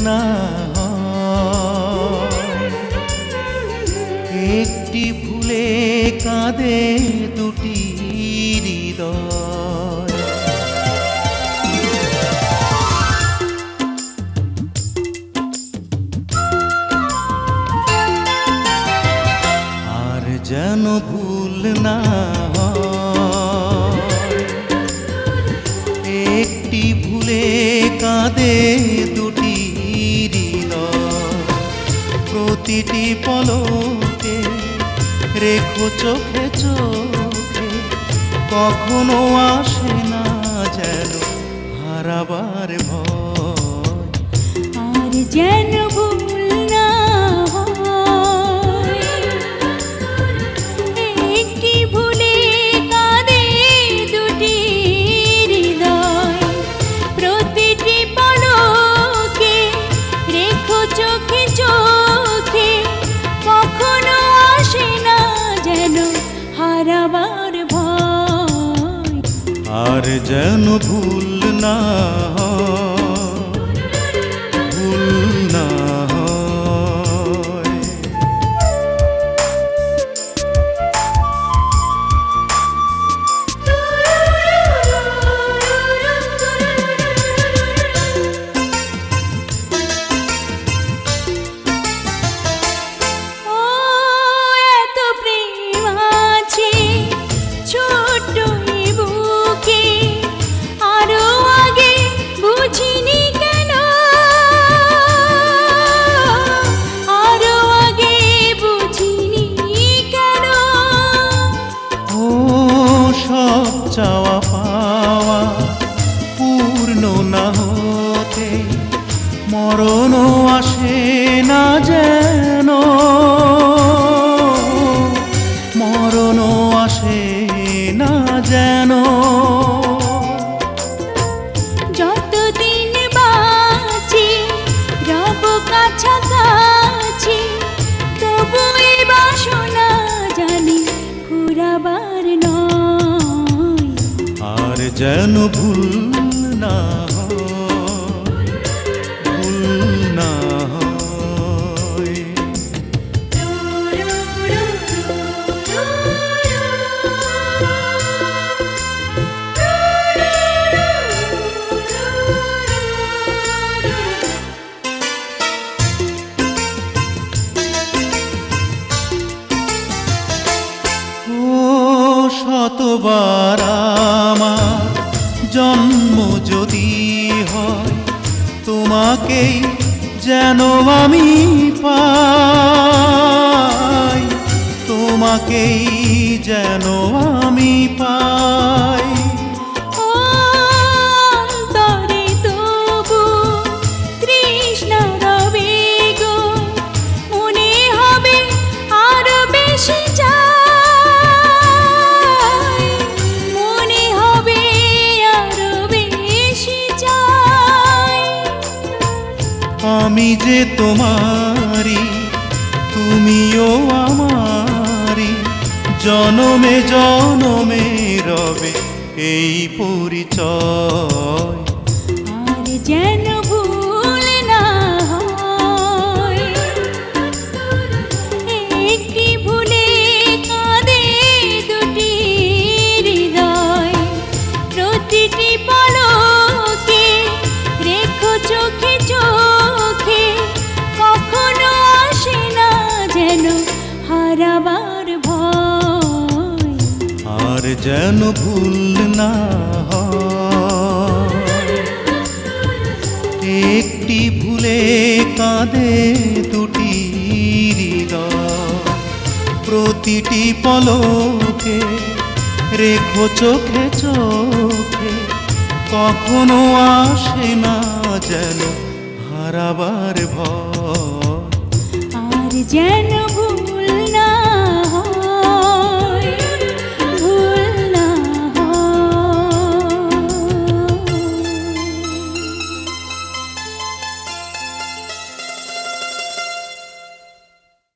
না একটি ভুলে কাঁদে দুটি হৃদয়। আর যেন ভুল না একটি ভুলে কাঁদে দুটি হৃদয়। প্রতিটি পলকে রেখো চোখে চোখে, কখনো আসে না যেন হারাবার ভয়। আর যেন ভুল না হয় একটি ভুলে কাঁদে দুটি হৃদয়। প্রতিটি পলকে রেখো চোখে চোখে, কখনো আসে না যেন হারাবার ভয়। আর যেন ভুল না ভুল না হয়। ও এত প্রেম আছে ছোট্ট এই বুকে, আরো আগে বুঝিনি কেন, আরো আগে বুঝিনি কেন। ও সব চাওয়া পাওয়া পূর্ণ না হতে মরণও আসে না যেন, মরণও আসে না যেন। যতদিন বাঁচি রব কাছাকাছি, তবু এ বাসনা জানি ফুরাবার নয়। আর যেন ভুল না ভুল না হয়। ও শতবার আমার জন্ম যদি হয়, তোমাকেই যেন আমি পাই, তোমাকেই যেন আমি পাই। ও অন্তরে তবু তৃষ্ণা রবে গো, মনে হবে আরো বেশি চাই, মনে হবে আরো বেশি চাই। আমি যে তোমারি তুমিও আমারি, জনমে জনমে রবে এই পরিচয়। আর যেন ভুল না হয় একটি ভুলে কাঁদে দুটি হৃদয়। প্রতিটি পলকে রেখো চোখে চোখে, কখনো আসে না যেন হারাবার ভয়। আর যেন ভুল না হয় একটি ভুলে কাঁদে দুটি হৃদয়। প্রতিটি পলকে রেখো চোখে চোখে, কখনো আসে না যেন হারাবার ভয়। আর যেন